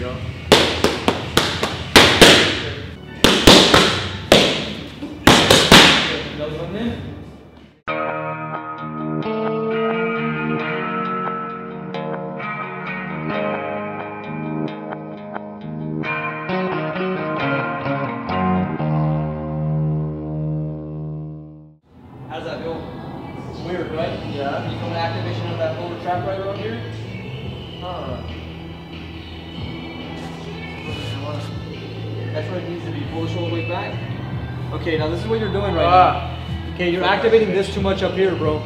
go. Another one there. How does that feel? It's weird, right? Yeah. You feel an activation of that lower trap right around here? That's where it needs to be. Pull the shoulder blade back. Okay, now this is what you're doing right now. Okay, you're activating this too much up here, bro.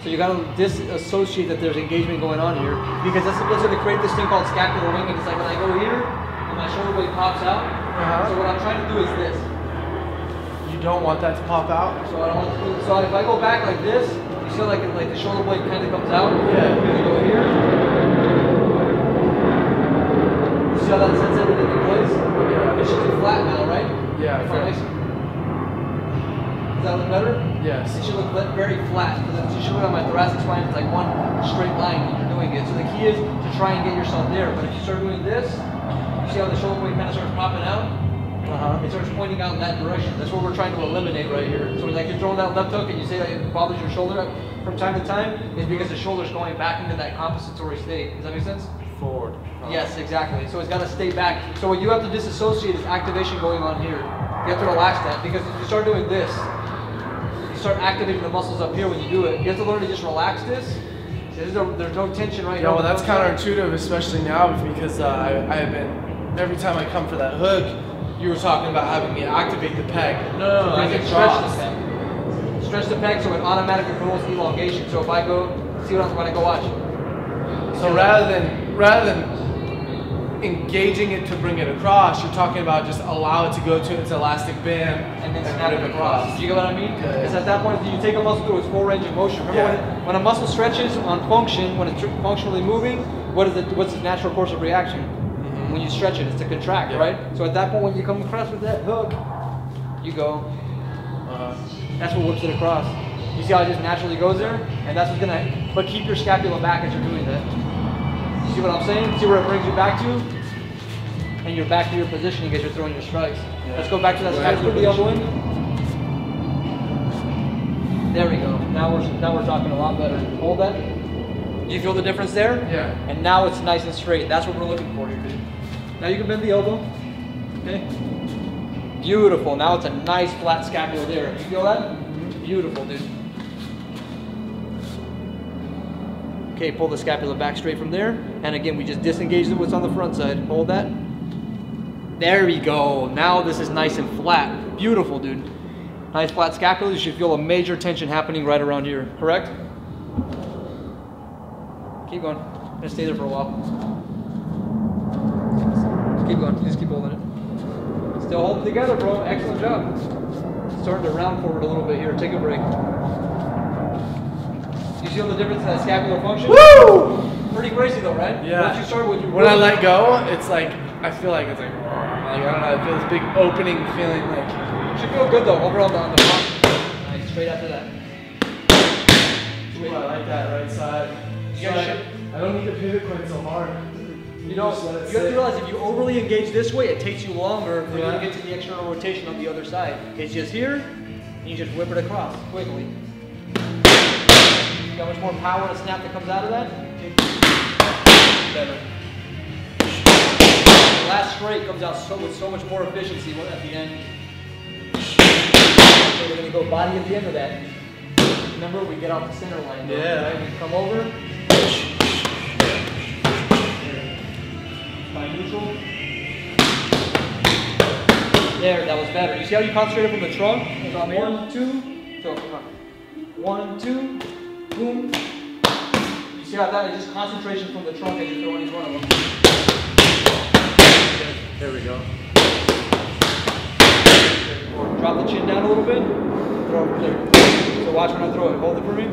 So you gotta disassociate that there's engagement going on here, because that's what's gonna create this thing called scapular ring. And it's like when I go here, and my shoulder blade pops out. So what I'm trying to do is this. You don't want that to pop out? So I don't want to do. So if I go back like this, you see like the shoulder blade kind of comes out. Yeah. You go here. You see how that sets everything in place? Yeah. It should be flat now, right? Yeah. Does that look better? Yes. It should look very flat. Because you should look on my thoracic spine, it's like one straight line when you're doing it. So the key is to try and get yourself there. But if you start doing this, you see how the shoulder blade kind of starts popping out? It starts pointing out in that direction. That's what we're trying to eliminate right here. So like you're throwing that left hook and you say that it bothers your shoulder from time to time, it's because the shoulder's going back into that compensatory state. Does that make sense? Forward. Yes, exactly. So it's got to stay back. So what you have to disassociate is activation going on here. You have to relax that, because if you start doing this, you start activating the muscles up here when you do it. You have to learn to just relax this. There's no tension right now. Yeah, well, that's counterintuitive, especially now, because I have been, every time I come for that hook, you were talking about having me activate the pec. No, I can stretch the pec. Stretch the pec so it automatically promotes elongation. So if I go, see what I'm going to go watch. So rather than engaging it to bring it across, you're talking about just allow it to go to its elastic band and then snap it across. Do you get what I mean? Because Yeah. at that point, you take a muscle through its full range of motion. Remember when a muscle stretches on function, when it's functionally moving, what's its natural course of reaction? When you stretch it, it's to contract, right? So at that point, when you come across with that hook, you go. That's what whips it across. You see how it just naturally goes there? And that's what's gonna, but keep your scapula back as you're doing that. You see what I'm saying? See where it brings you back to? And you're back to your positioning as you're throwing your strikes. Yeah. Let's go back to that strike, put the elbow in. There we go. Now we're talking a lot better. Hold that. You feel the difference there? Yeah. And now it's nice and straight. That's what we're looking for here, dude. Now you can bend the elbow. Okay. Beautiful. Now it's a nice flat scapula there. You feel that? Beautiful, dude. Okay, pull the scapula back straight from there. And again, we just disengage what's on the front side. Hold that. There we go. Now this is nice and flat. Beautiful, dude. Nice flat scapula. You should feel a major tension happening right around here. Correct? Keep going. I'm gonna stay there for a while. Keep going. Just keep holding it. Still holding together, bro. Excellent job. Starting to round forward a little bit here. Take a break. You feel the difference in that scapular function? Woo! Pretty crazy though, right? Yeah. Once you start with your when I let go, it's like I feel like it's like I don't know. I feel this big opening feeling like. It should feel good though. Overall on the front. Nice. Straight after that. Ooh, I like that right side. You I don't need to pivot quite so hard. You have to realize if you overly engage this way, it takes you longer for you to get to the external rotation on the other side. It's just here, and you just whip it across quickly. See how much more power and snap that comes out of that? Better. The last straight comes out with so much more efficiency at the end. So we're going to go body at the end of that. Remember, we get off the center line. Though, Yeah. right? We come over. Spine neutral. There, that was better. You see how you concentrated from the trunk? It was on 1, 2. So come on. 1, 2. Boom. You see how that is just concentration from the trunk as you're throwing each one of them. There we go. Drop the chin down a little bit. Throw it there. So watch when I throw it. Hold it for me.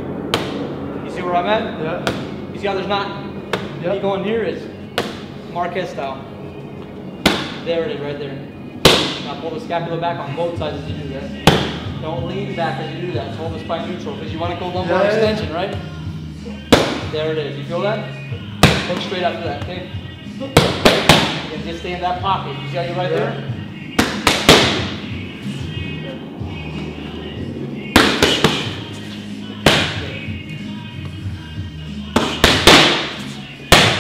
You see where I'm at? Yeah. You see how there's not me going here? Is Marquez style. There it is, right there. Now pull the scapula back on both sides as you do that. Don't lean back as you do that. So hold the spine neutral because you want to go lumbar extension, right? There it is. You feel that? Look straight after that, okay? Okay, just stay in that pocket. You see how you're right there?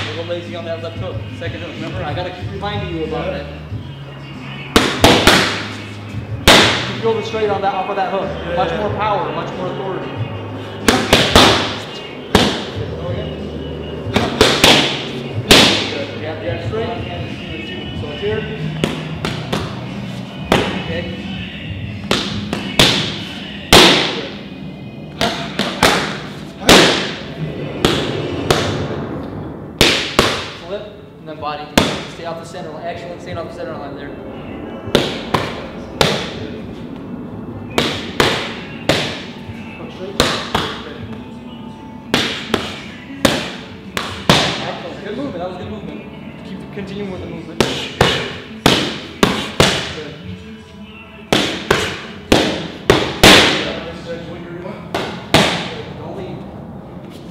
A little lazy on that left hook. Second hook. Remember, I gotta keep reminding you about that. You feel the straight on that off of that hook. Much more power, much more authority. Yeah, straight. So it's here. Okay. Flip and then body. Stay off the center line. Excellent. Stay off the center line there. Hook straight. Excellent. Good movement. That was good movement. Keep continuing with the movement. Good. Don't leave.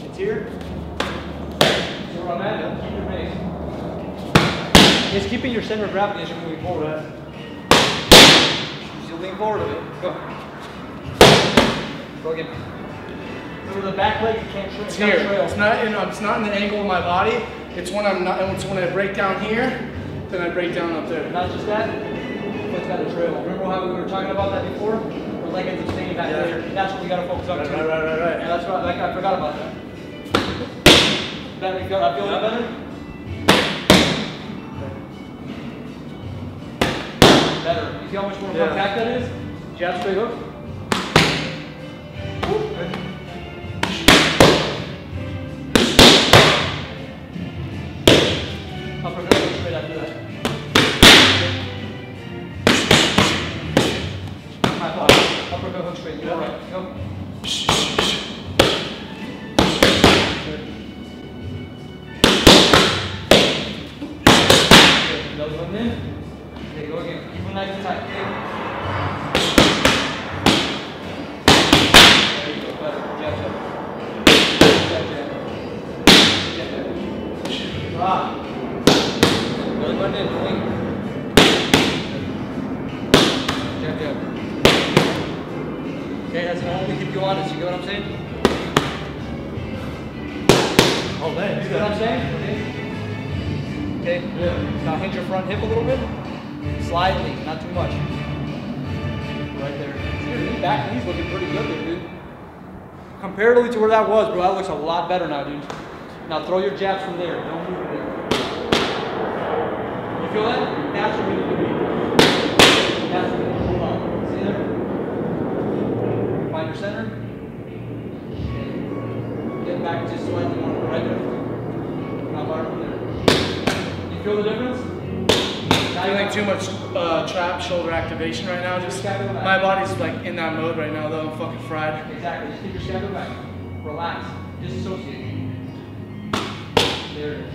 It's here. So where I'm at, keep your pace. Just keeping your center of gravity as you're moving forward. Just lean forward a bit. Go. Go again. Remember the back leg, you can't trail. It's here. It's not in the angle of my body. It's when I'm not. It's when I break down here, then I break down up there. Not just that. Foot's got a trail. Remember how we were talking about that before? The leg ends up staying back there. That's what you got to focus on too. Right. Yeah, that's right. Like, I forgot about that. Better. I feel that better. Better. You see how much more compact that is? Jab straight hook. Good. Uppercut hook straight after that. Uppercut hook straight. You're right. Go. Good. Another one in. Okay, go again. Keep them nice and tight. Okay. There you go. Better. Jab, jab. Jab, jab. Jab, jab. Ah. Another one in. Wing. Jab, jab. Okay, that's going to only keep you honest. You get what I'm saying? Oh, man. You get what I'm saying? Okay. Yeah. Now hinge your front hip a little bit. Slightly, not too much. Right there. Your knee back knee's looking pretty good there, dude. Comparatively to where that was, bro, that looks a lot better now, dude. Now throw your jabs from there. Don't move it. You feel that? That's where we need to be. That's where we need to hold on. See there? Find your center. Okay. Get back just slightly more right there. Not far from there. You feel the difference? Feeling too much trap shoulder activation right now. Just my body's like in that mode right now though. I'm fucking fried. Exactly. Just keep your shadow back. Relax. Disassociate. There it is.